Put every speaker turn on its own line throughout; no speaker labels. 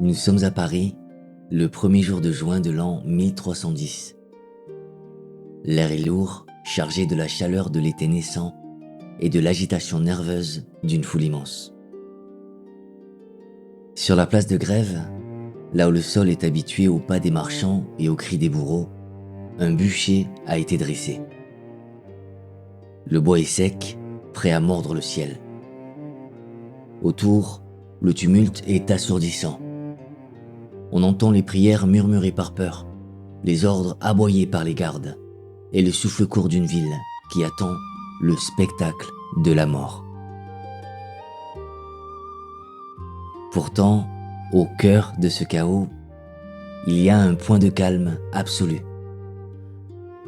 Nous sommes à Paris, le premier jour de juin de l'an 1310. L'air est lourd, chargé de la chaleur de l'été naissant et de l'agitation nerveuse d'une foule immense. Sur la place de Grève, là où le sol est habitué au pas des marchands et aux cris des bourreaux, un bûcher a été dressé. Le bois est sec, prêt à mordre le ciel. Autour, le tumulte est assourdissant. On entend les prières murmurées par peur, les ordres aboyés par les gardes, et le souffle court d'une ville qui attend le spectacle de la mort. Pourtant, au cœur de ce chaos, il y a un point de calme absolu.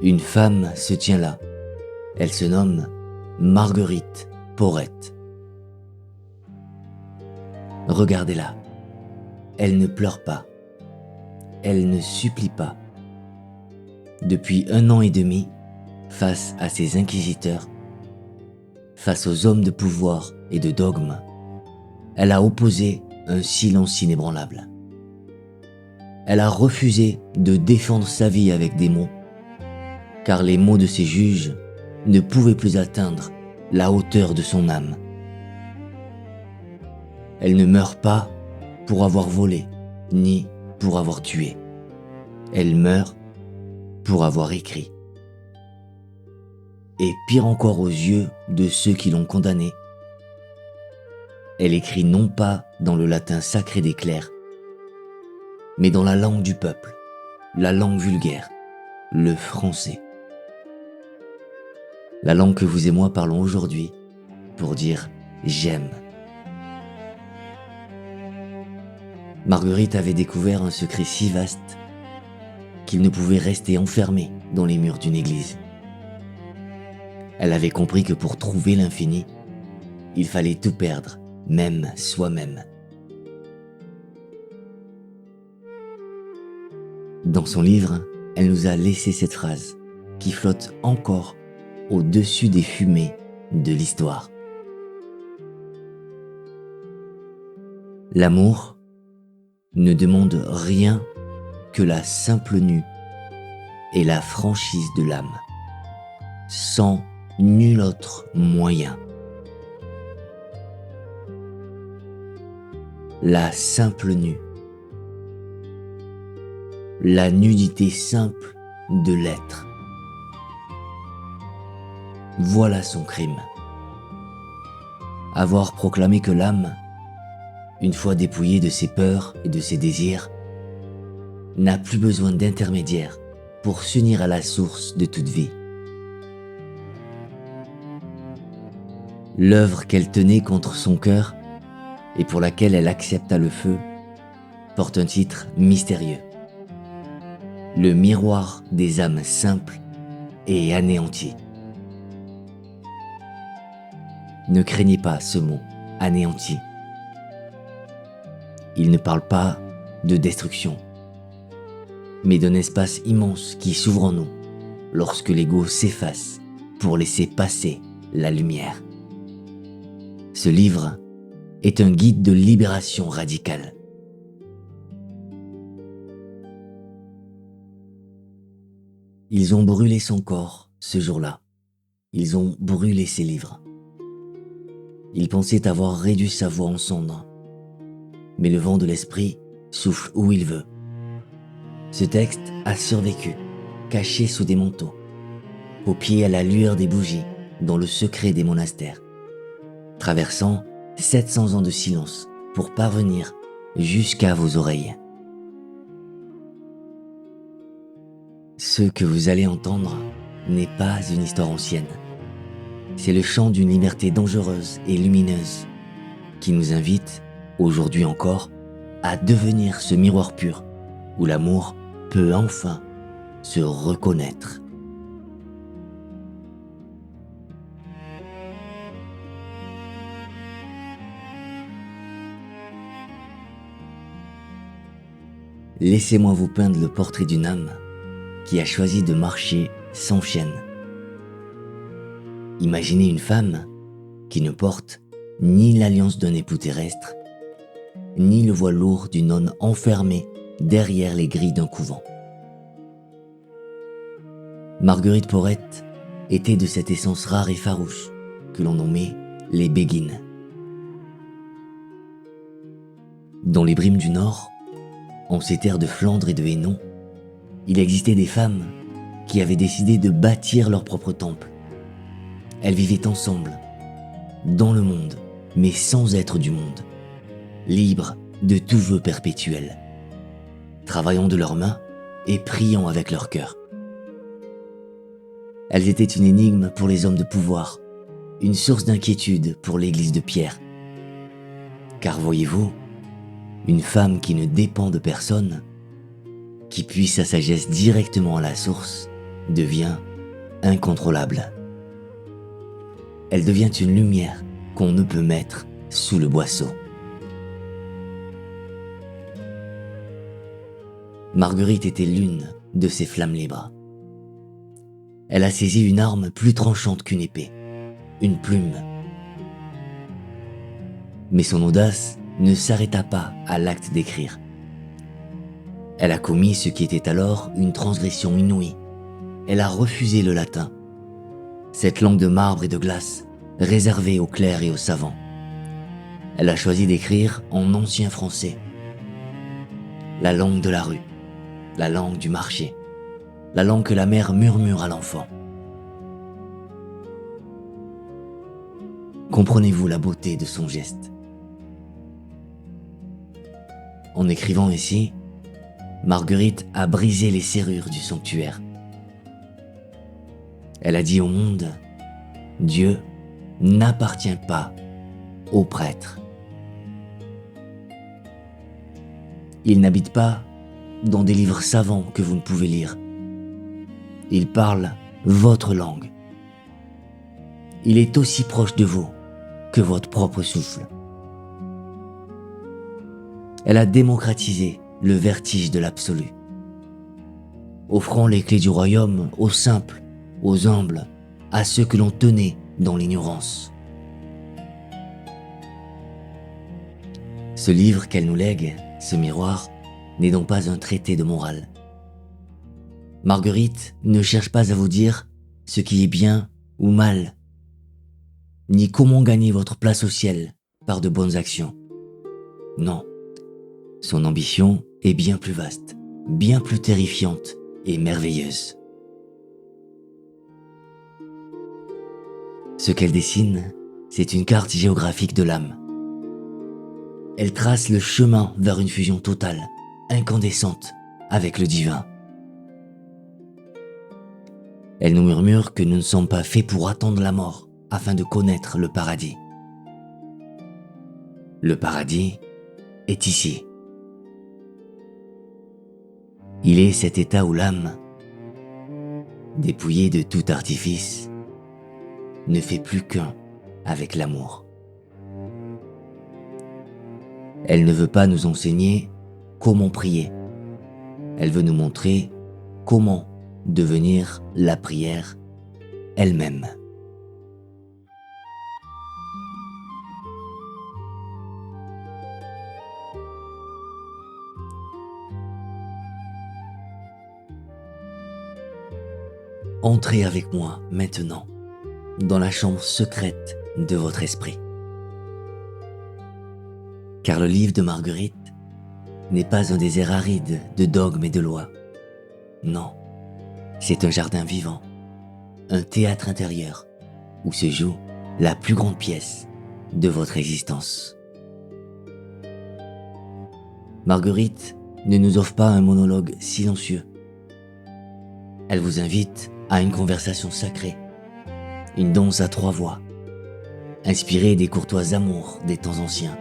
Une femme se tient là. Elle se nomme Marguerite Porete. Regardez-la. Elle ne pleure pas. Elle ne supplie pas. Depuis 1 an et demi, face à ses inquisiteurs, face aux hommes de pouvoir et de dogme, elle a opposé un silence inébranlable. Elle a refusé de défendre sa vie avec des mots, car les mots de ses juges ne pouvaient plus atteindre la hauteur de son âme. Elle ne meurt pas pour avoir volé, ni pour avoir tué. Elle meurt pour avoir écrit. Et pire encore aux yeux de ceux qui l'ont condamnée, elle écrit non pas dans le latin sacré des clercs, mais dans la langue du peuple, la langue vulgaire, le français. La langue que vous et moi parlons aujourd'hui pour dire « j'aime ». Marguerite avait découvert un secret si vaste qu'il ne pouvait rester enfermé dans les murs d'une église. Elle avait compris que pour trouver l'infini, il fallait tout perdre, même soi-même. Dans son livre, elle nous a laissé cette phrase qui flotte encore au-dessus des fumées de l'histoire. L'amour ne demande rien que la simple nue et la franchise de l'âme, sans nul autre moyen. La simple nue, la nudité simple de l'être. Voilà son crime. Avoir proclamé que l'âme, une fois dépouillée de ses peurs et de ses désirs, n'a plus besoin d'intermédiaire pour s'unir à la source de toute vie. L'œuvre qu'elle tenait contre son cœur et pour laquelle elle accepta le feu porte un titre mystérieux. Le miroir des âmes simples et anéanties. Ne craignez pas ce mot, anéanti. Il ne parle pas de destruction, mais d'un espace immense qui s'ouvre en nous lorsque l'ego s'efface pour laisser passer la lumière. Ce livre est un guide de libération radicale. Ils ont brûlé son corps ce jour-là. Ils ont brûlé ses livres. Ils pensaient avoir réduit sa voix en cendres. Mais le vent de l'esprit souffle où il veut. Ce texte a survécu, caché sous des manteaux, au pied à la lueur des bougies, dans le secret des monastères, traversant 700 ans de silence pour parvenir jusqu'à vos oreilles. Ce que vous allez entendre n'est pas une histoire ancienne. C'est le chant d'une liberté dangereuse et lumineuse qui nous invite, aujourd'hui encore, à devenir ce miroir pur où l'amour peut enfin se reconnaître. Laissez-moi vous peindre le portrait d'une âme qui a choisi de marcher sans chaîne. Imaginez une femme qui ne porte ni l'alliance d'un époux terrestre, ni le voile lourd d'une nonne enfermée derrière les grilles d'un couvent. Marguerite Porete était de cette essence rare et farouche que l'on nommait les béguines. Dans les Brimes du Nord, en ces terres de Flandre et de Hainaut, il existait des femmes qui avaient décidé de bâtir leur propre temple. Elles vivaient ensemble, dans le monde, mais sans être du monde, libres de tout vœu perpétuel, travaillant de leurs mains et priant avec leur cœur. Elles étaient une énigme pour les hommes de pouvoir, une source d'inquiétude pour l'Église de Pierre. Car voyez-vous, une femme qui ne dépend de personne, qui puise sa sagesse directement à la source, devient incontrôlable. Elle devient une lumière qu'on ne peut mettre sous le boisseau. Marguerite était l'une de ces flammes libres. Elle a saisi une arme plus tranchante qu'une épée, une plume. Mais son audace ne s'arrêta pas à l'acte d'écrire. Elle a commis ce qui était alors une transgression inouïe. Elle a refusé le latin, cette langue de marbre et de glace, réservée aux clercs et aux savants. Elle a choisi d'écrire en ancien français, la langue de la rue, la langue du marché, la langue que la mère murmure à l'enfant. Comprenez-vous la beauté de son geste? En écrivant ici, Marguerite a brisé les serrures du sanctuaire. Elle a dit au monde, Dieu n'appartient pas aux prêtres. Il n'habite pas dans des livres savants que vous ne pouvez lire. Il parle votre langue. Il est aussi proche de vous que votre propre souffle. Elle a démocratisé le vertige de l'absolu, offrant les clés du royaume aux simples, aux humbles, à ceux que l'on tenait dans l'ignorance. Ce livre qu'elle nous lègue, ce miroir, n'est donc pas un traité de morale. Marguerite ne cherche pas à vous dire ce qui est bien ou mal, ni comment gagner votre place au ciel par de bonnes actions. Non, son ambition est bien plus vaste, bien plus terrifiante et merveilleuse. Ce qu'elle dessine, c'est une carte géographique de l'âme. Elle trace le chemin vers une fusion totale, incandescente, avec le divin. Elle nous murmure que nous ne sommes pas faits pour attendre la mort afin de connaître le paradis. Le paradis est ici. Il est cet état où l'âme, dépouillée de tout artifice, ne fait plus qu'un avec l'amour. Elle ne veut pas nous enseigner comment prier. Elle veut nous montrer comment devenir la prière elle-même. Entrez avec moi maintenant dans la chambre secrète de votre esprit. Car le livre de Marguerite n'est pas un désert aride de dogmes et de lois. Non, c'est un jardin vivant, un théâtre intérieur où se joue la plus grande pièce de votre existence. Marguerite ne nous offre pas un monologue silencieux. Elle vous invite à une conversation sacrée, une danse à trois voix, inspirée des courtois amours des temps anciens.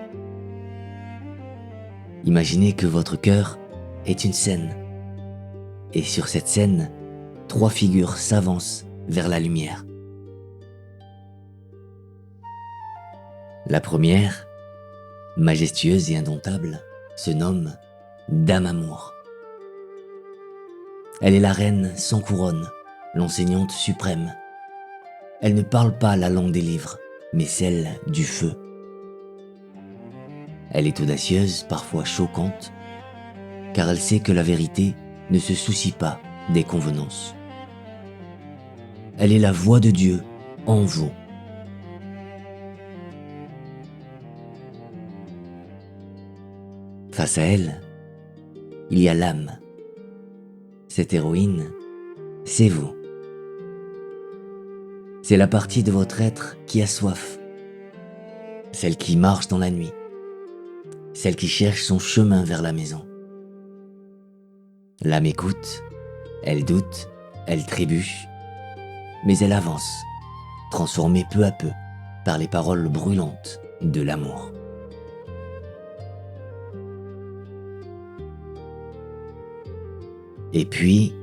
Imaginez que votre cœur est une scène, et sur cette scène, trois figures s'avancent vers la lumière. La première, majestueuse et indomptable, se nomme Dame Amour. Elle est la reine sans couronne, l'enseignante suprême. Elle ne parle pas la langue des livres, mais celle du feu. Elle est audacieuse, parfois choquante, car elle sait que la vérité ne se soucie pas des convenances. Elle est la voix de Dieu en vous. Face à elle, il y a l'âme. Cette héroïne, c'est vous. C'est la partie de votre être qui a soif, celle qui marche dans la nuit, celle qui cherche son chemin vers la maison. L'âme écoute, elle doute, elle trébuche, mais elle avance, transformée peu à peu par les paroles brûlantes de l'amour. Et puis,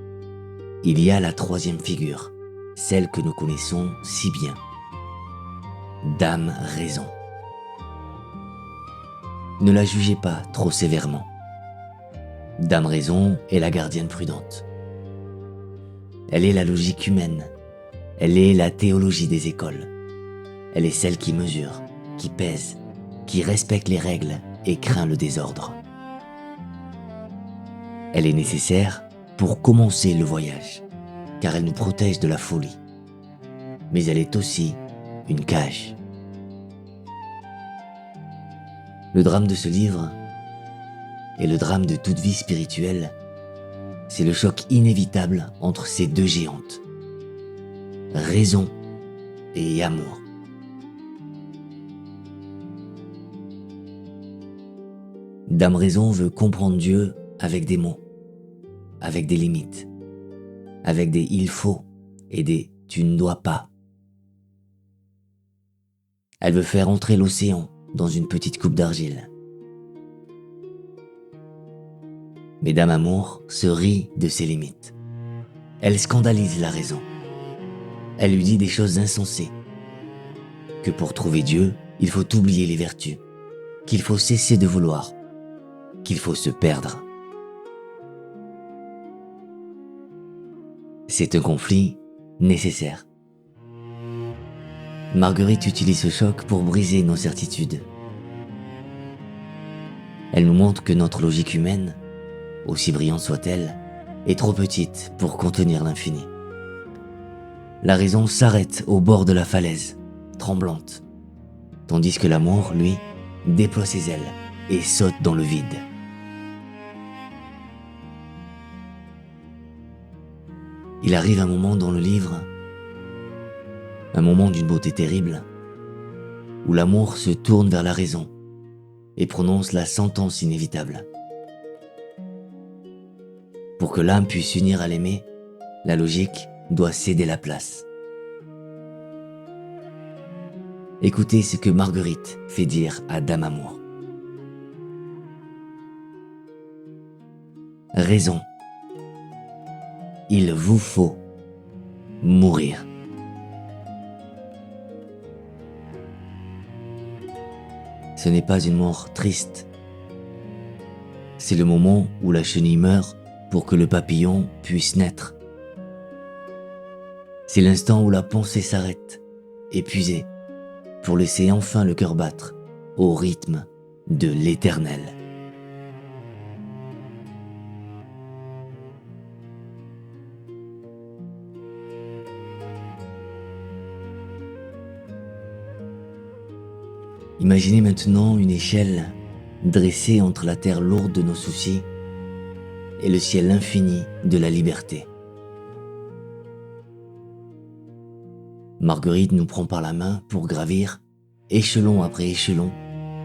il y a la troisième figure, celle que nous connaissons si bien. Dame Raison. Ne la jugez pas trop sévèrement. Dame Raison est la gardienne prudente. Elle est la logique humaine. Elle est la théologie des écoles. Elle est celle qui mesure, qui pèse, qui respecte les règles et craint le désordre. Elle est nécessaire pour commencer le voyage, car elle nous protège de la folie. Mais elle est aussi une cage. Le drame de ce livre, et le drame de toute vie spirituelle, c'est le choc inévitable entre ces deux géantes, raison et amour. Dame Raison veut comprendre Dieu avec des mots, avec des limites, avec des il faut et des tu ne dois pas. Elle veut faire entrer l'océan dans une petite coupe d'argile. Mais Dame Amour se rit de ses limites. Elle scandalise la raison. Elle lui dit des choses insensées. Que pour trouver Dieu, il faut oublier les vertus, qu'il faut cesser de vouloir, qu'il faut se perdre. C'est un conflit nécessaire. Marguerite utilise ce choc pour briser nos certitudes. Elle nous montre que notre logique humaine, aussi brillante soit-elle, est trop petite pour contenir l'infini. La raison s'arrête au bord de la falaise, tremblante, tandis que l'amour, lui, déploie ses ailes et saute dans le vide. Il arrive un moment dans le livre, un moment d'une beauté terrible, où l'amour se tourne vers la raison et prononce la sentence inévitable. Pour que l'âme puisse s'unir à l'aimer, la logique doit céder la place. Écoutez ce que Marguerite fait dire à Dame Amour. Raison. Il vous faut mourir. Ce n'est pas une mort triste. C'est le moment où la chenille meurt pour que le papillon puisse naître. C'est l'instant où la pensée s'arrête, épuisée, pour laisser enfin le cœur battre au rythme de l'éternel. Imaginez maintenant une échelle dressée entre la terre lourde de nos soucis et le ciel infini de la liberté. Marguerite nous prend par la main pour gravir, échelon après échelon,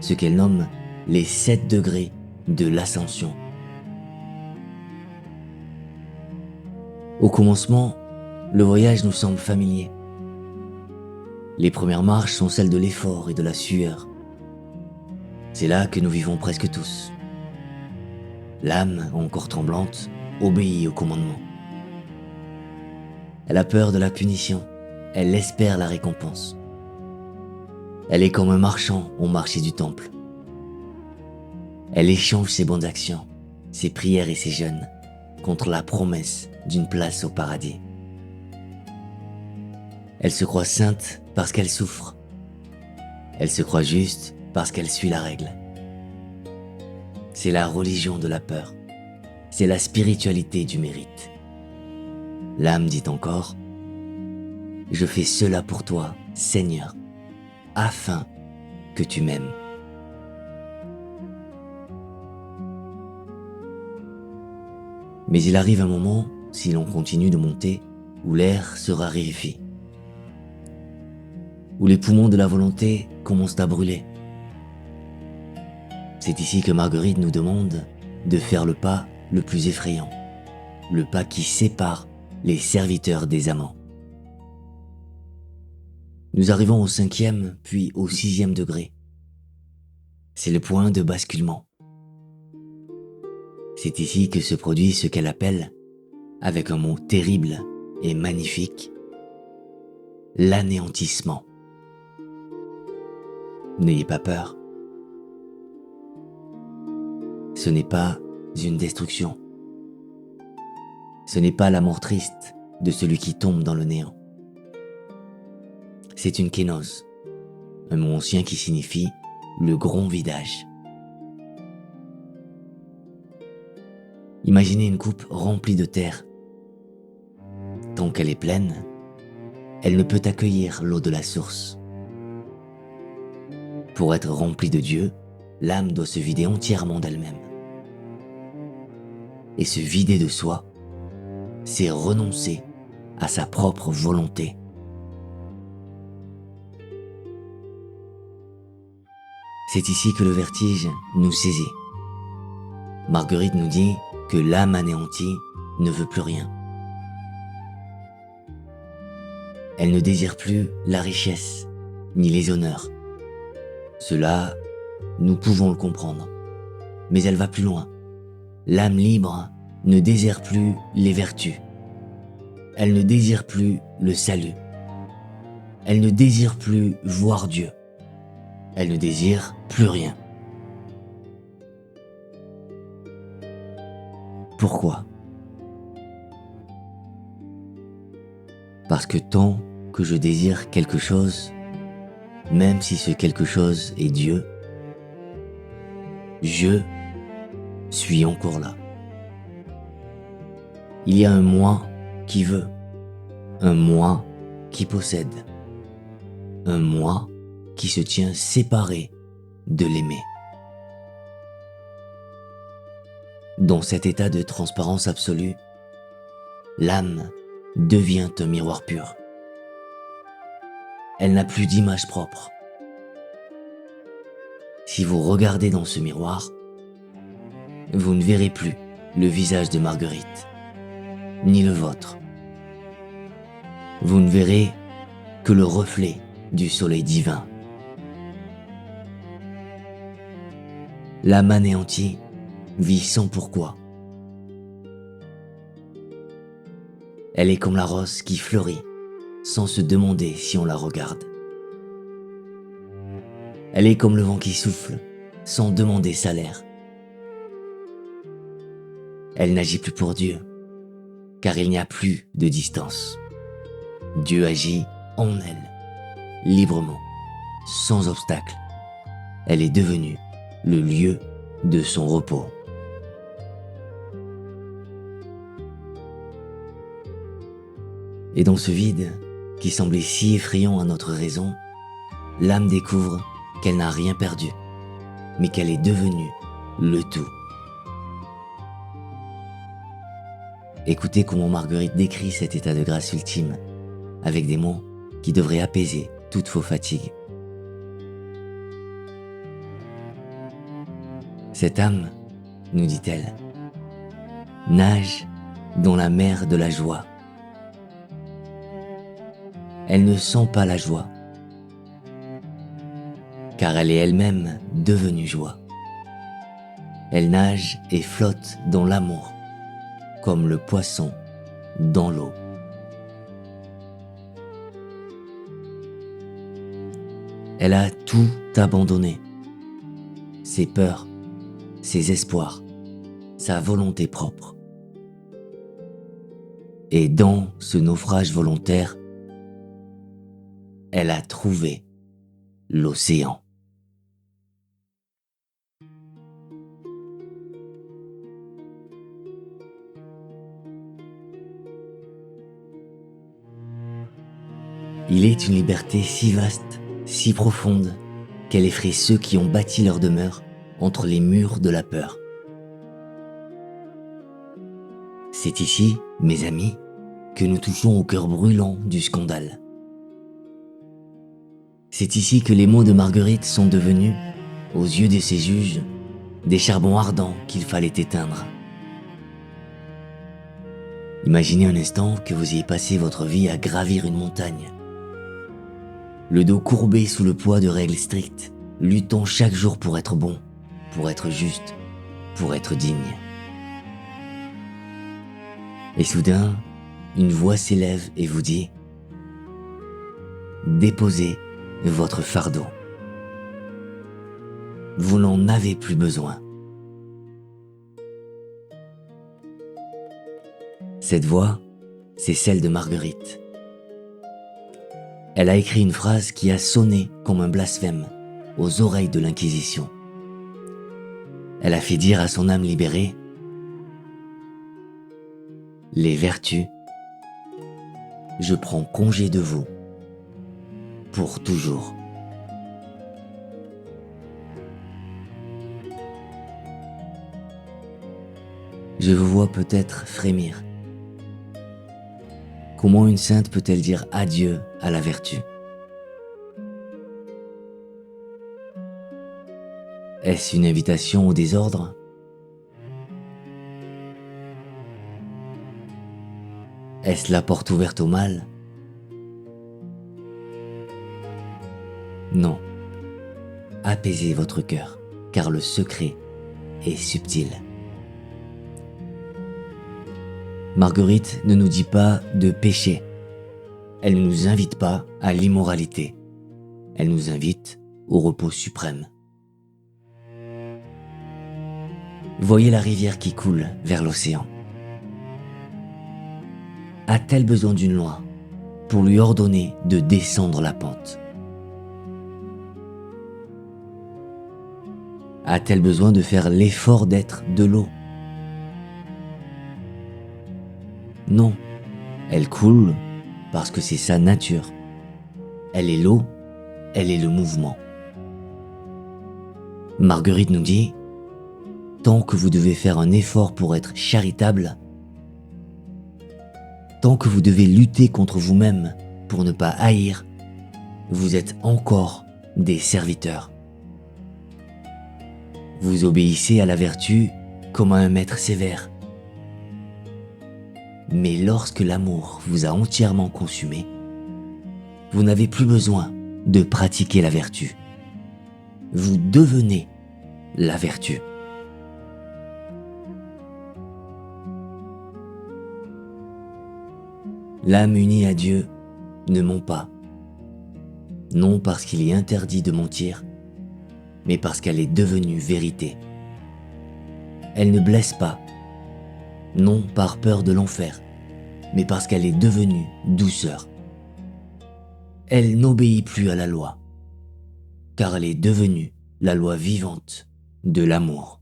ce qu'elle nomme les 7 degrés de l'ascension. Au commencement, le voyage nous semble familier. Les premières marches sont celles de l'effort et de la sueur. C'est là que nous vivons presque tous. L'âme, encore tremblante, obéit au commandement. Elle a peur de la punition, elle espère la récompense. Elle est comme un marchand au marché du temple. Elle échange ses bonnes actions, ses prières et ses jeûnes contre la promesse d'une place au paradis. Elle se croit sainte parce qu'elle souffre. Elle se croit juste parce qu'elle suit la règle. C'est la religion de la peur. C'est la spiritualité du mérite. L'âme dit encore, « Je fais cela pour toi, Seigneur, afin que tu m'aimes. » Mais il arrive un moment, si l'on continue de monter, où l'air se raréfie, où les poumons de la volonté commencent à brûler. C'est ici que Marguerite nous demande de faire le pas le plus effrayant, le pas qui sépare les serviteurs des amants. Nous arrivons au 5e puis au 6e degré. C'est le point de basculement. C'est ici que se produit ce qu'elle appelle, avec un mot terrible et magnifique, l'anéantissement. N'ayez pas peur. Ce n'est pas une destruction. Ce n'est pas la mort triste de celui qui tombe dans le néant. C'est une kénose, un mot ancien qui signifie le grand vidage. Imaginez une coupe remplie de terre. Tant qu'elle est pleine, elle ne peut accueillir l'eau de la source. Pour être remplie de Dieu, l'âme doit se vider entièrement d'elle-même. Et se vider de soi, c'est renoncer à sa propre volonté. C'est ici que le vertige nous saisit. Marguerite nous dit que l'âme anéantie ne veut plus rien. Elle ne désire plus la richesse, ni les honneurs. Cela, nous pouvons le comprendre. Mais elle va plus loin. L'âme libre ne désire plus les vertus. Elle ne désire plus le salut. Elle ne désire plus voir Dieu. Elle ne désire plus rien. Pourquoi ? Parce que tant que je désire quelque chose, même si ce quelque chose est Dieu, je suis encore là. Il y a un moi qui veut, un moi qui possède, un moi qui se tient séparé de l'aimer. Dans cet état de transparence absolue, l'âme devient un miroir pur. Elle n'a plus d'image propre. Si vous regardez dans ce miroir, vous ne verrez plus le visage de Marguerite, ni le vôtre. Vous ne verrez que le reflet du soleil divin. L'âme anéantie vit sans pourquoi. Elle est comme la rose qui fleurit sans se demander si on la regarde. Elle est comme le vent qui souffle sans demander salaire. Elle n'agit plus pour Dieu, car il n'y a plus de distance. Dieu agit en elle, librement, sans obstacle. Elle est devenue le lieu de son repos. Et dans ce vide, qui semblait si effrayant à notre raison, l'âme découvre qu'elle n'a rien perdu, mais qu'elle est devenue le tout. Écoutez comment Marguerite décrit cet état de grâce ultime, avec des mots qui devraient apaiser toutes vos fatigues. Cette âme, nous dit-elle, nage dans la mer de la joie. Elle ne sent pas la joie, car elle est elle-même devenue joie. Elle nage et flotte dans l'amour, comme le poisson dans l'eau. Elle a tout abandonné, ses peurs, ses espoirs, sa volonté propre. Et dans ce naufrage volontaire, elle a trouvé l'océan. Il est une liberté si vaste, si profonde, qu'elle effraie ceux qui ont bâti leur demeure entre les murs de la peur. C'est ici, mes amis, que nous touchons au cœur brûlant du scandale. C'est ici que les mots de Marguerite sont devenus, aux yeux de ses juges, des charbons ardents qu'il fallait éteindre. Imaginez un instant que vous ayez passé votre vie à gravir une montagne, le dos courbé sous le poids de règles strictes, luttant chaque jour pour être bon, pour être juste, pour être digne. Et soudain, une voix s'élève et vous dit « Déposez votre fardeau. Vous n'en avez plus besoin. » Cette voix, c'est celle de Marguerite. Elle a écrit une phrase qui a sonné comme un blasphème aux oreilles de l'Inquisition. Elle a fait dire à son âme libérée « Les vertus, je prends congé de vous pour toujours. » Je vous vois peut-être frémir. Comment une sainte peut-elle dire adieu à la vertu? Est-ce une invitation au désordre? Est-ce la porte ouverte au mal? Non. Apaisez votre cœur, car le secret est subtil. Marguerite ne nous dit pas de pécher. Elle ne nous invite pas à l'immoralité. Elle nous invite au repos suprême. Voyez la rivière qui coule vers l'océan. A-t-elle besoin d'une loi pour lui ordonner de descendre la pente? A-t-elle besoin de faire l'effort d'être de l'eau? Non, elle coule parce que c'est sa nature. Elle est l'eau, elle est le mouvement. Marguerite nous dit, tant que vous devez faire un effort pour être charitable, tant que vous devez lutter contre vous-même pour ne pas haïr, vous êtes encore des serviteurs. Vous obéissez à la vertu comme à un maître sévère. Mais lorsque l'amour vous a entièrement consumé, vous n'avez plus besoin de pratiquer la vertu. Vous devenez la vertu. L'âme unie à Dieu ne ment pas. Non parce qu'il est interdit de mentir, mais parce qu'elle est devenue vérité. Elle ne blesse pas, non par peur de l'enfer, mais parce qu'elle est devenue douceur. Elle n'obéit plus à la loi, car elle est devenue la loi vivante de l'amour.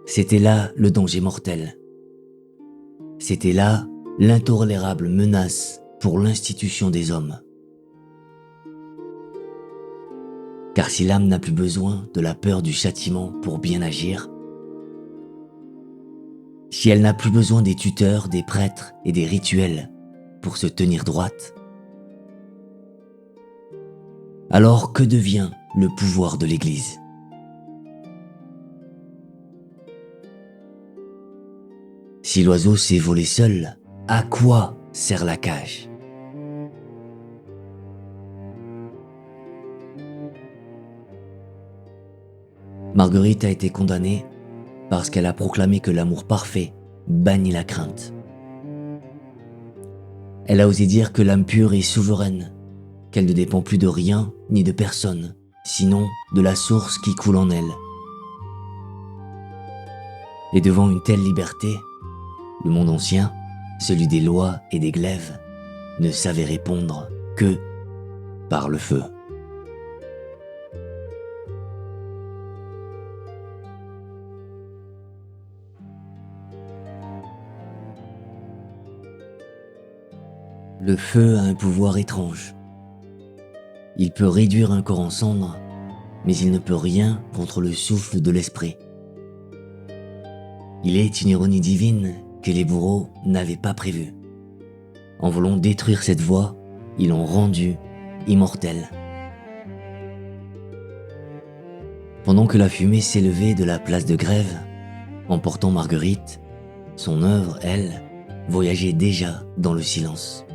C'était là le danger mortel. C'était là l'intolérable menace pour l'institution des hommes. Car si l'âme n'a plus besoin de la peur du châtiment pour bien agir, si elle n'a plus besoin des tuteurs, des prêtres et des rituels pour se tenir droite, alors que devient le pouvoir de l'Église? Si l'oiseau sait voler seul, à quoi sert la cage? Marguerite a été condamnée parce qu'elle a proclamé que l'amour parfait bannit la crainte. Elle a osé dire que l'âme pure est souveraine, qu'elle ne dépend plus de rien ni de personne, sinon de la source qui coule en elle. Et devant une telle liberté, le monde ancien, celui des lois et des glaives, ne savait répondre que par le feu. Le feu a un pouvoir étrange. Il peut réduire un corps en cendres, mais il ne peut rien contre le souffle de l'esprit. Il est une ironie divine que les bourreaux n'avaient pas prévue. En voulant détruire cette voie, ils l'ont rendue immortelle. Pendant que la fumée s'élevait de la place de Grève, emportant Marguerite, son œuvre, elle, voyageait déjà dans le silence.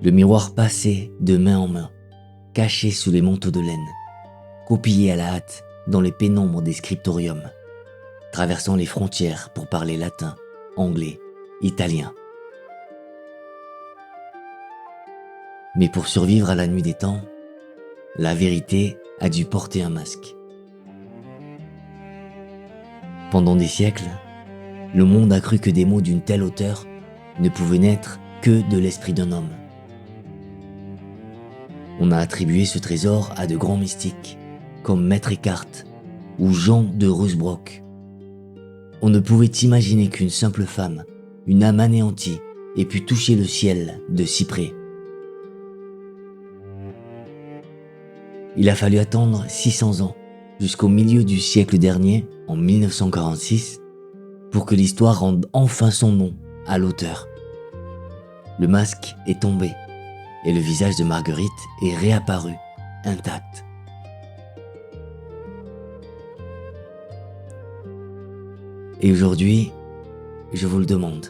Le miroir passait de main en main, caché sous les manteaux de laine, copié à la hâte dans les pénombres des scriptoriums, traversant les frontières pour parler latin, anglais, italien. Mais pour survivre à la nuit des temps, la vérité a dû porter un masque. Pendant des siècles, le monde a cru que des mots d'une telle hauteur ne pouvaient naître que de l'esprit d'un homme. On a attribué ce trésor à de grands mystiques, comme Maître Eckhart ou Jean de Rusbrock. On ne pouvait imaginer qu'une simple femme, une âme anéantie, ait pu toucher le ciel de si près. Il a fallu attendre 600 ans, jusqu'au milieu du siècle dernier, en 1946, pour que l'histoire rende enfin son nom à l'auteur. Le masque est tombé et le visage de Marguerite est réapparu intact. Et aujourd'hui, je vous le demande.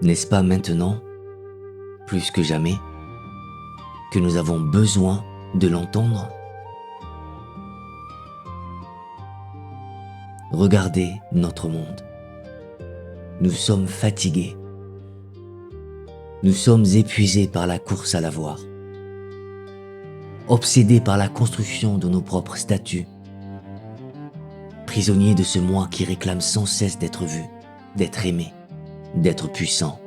N'est-ce pas maintenant, plus que jamais, que nous avons besoin de l'entendre? Regardez notre monde. Nous sommes fatigués. Nous sommes épuisés par la course à l'avoir, obsédés par la construction de nos propres statuts, prisonniers de ce moi qui réclame sans cesse d'être vu, d'être aimé, d'être puissant.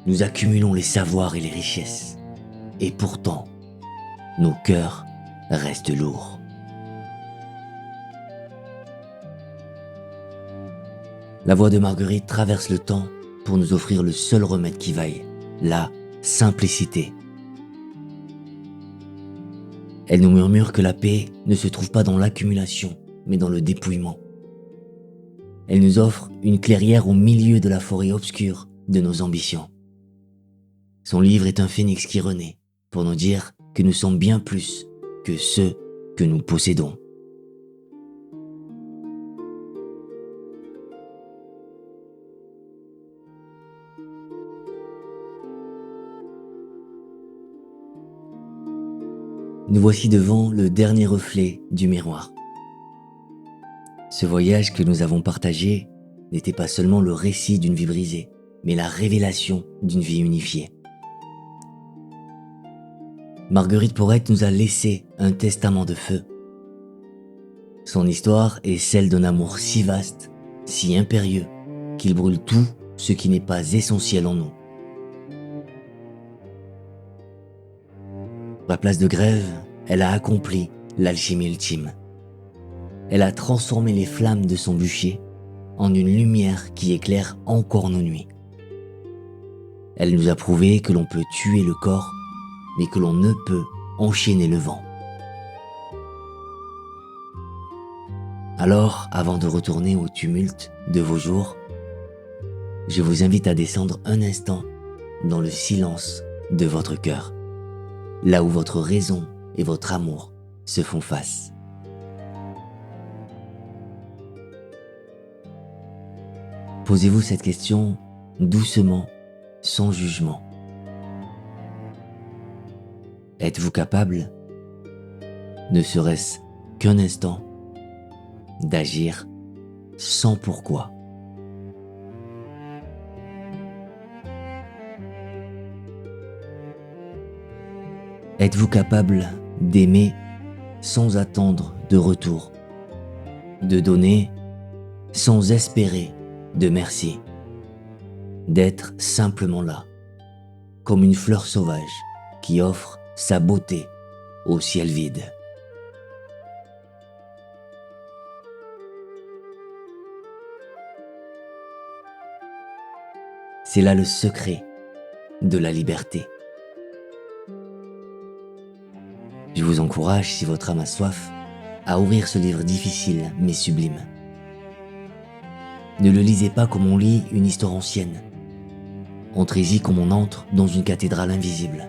Nous accumulons les savoirs et les richesses, et pourtant, nos cœurs restent lourds. La voix de Marguerite traverse le temps pour nous offrir le seul remède qui vaille, la simplicité. Elle nous murmure que la paix ne se trouve pas dans l'accumulation, mais dans le dépouillement. Elle nous offre une clairière au milieu de la forêt obscure de nos ambitions. Son livre est un phénix qui renaît pour nous dire que nous sommes bien plus que ceux que nous possédons. Nous voici devant le dernier reflet du miroir. Ce voyage que nous avons partagé n'était pas seulement le récit d'une vie brisée, mais la révélation d'une vie unifiée. Marguerite Porete nous a laissé un testament de feu. Son histoire est celle d'un amour si vaste, si impérieux, qu'il brûle tout ce qui n'est pas essentiel en nous. À la place de Grève, elle a accompli l'alchimie ultime. Elle a transformé les flammes de son bûcher en une lumière qui éclaire encore nos nuits. Elle nous a prouvé que l'on peut tuer le corps, mais que l'on ne peut enchaîner le vent. Alors, avant de retourner au tumulte de vos jours, je vous invite à descendre un instant dans le silence de votre cœur, là où votre raison et votre amour se font face. Posez-vous cette question doucement, sans jugement. Êtes-vous capable, ne serait-ce qu'un instant, d'agir sans pourquoi? Êtes-vous capable d'aimer sans attendre de retour, de donner sans espérer de merci, d'être simplement là, comme une fleur sauvage qui offre sa beauté au ciel vide? C'est là le secret de la liberté. Je vous encourage, si votre âme a soif, à ouvrir ce livre difficile mais sublime. Ne le lisez pas comme on lit une histoire ancienne. Entrez-y comme on entre dans une cathédrale invisible.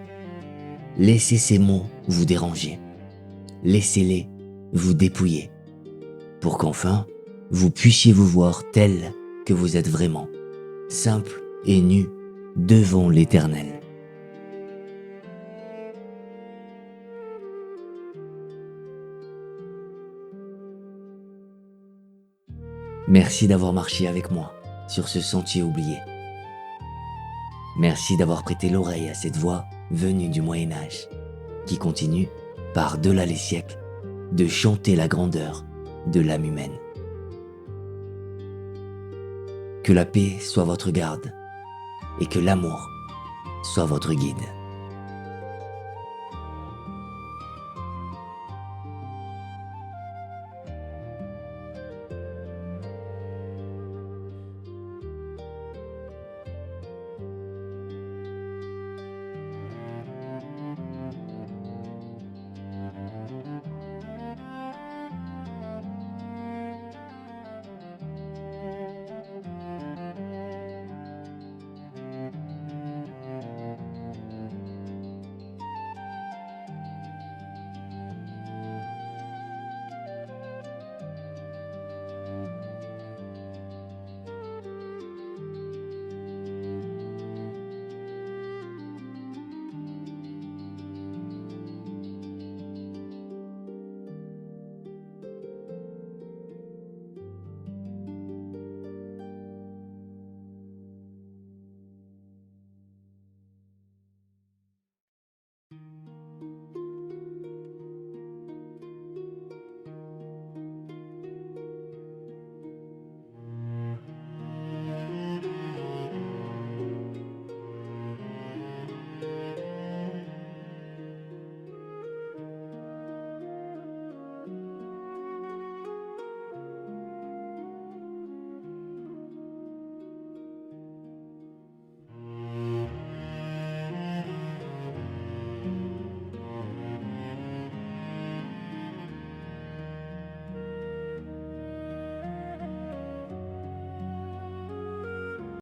Laissez ces mots vous déranger. Laissez-les vous dépouiller, pour qu'enfin, vous puissiez vous voir tel que vous êtes vraiment, simple et nu devant l'Éternel. Merci d'avoir marché avec moi sur ce sentier oublié. Merci d'avoir prêté l'oreille à cette voix venue du Moyen-Âge, qui continue, par-delà les siècles, de chanter la grandeur de l'âme humaine. Que la paix soit votre garde et que l'amour soit votre guide.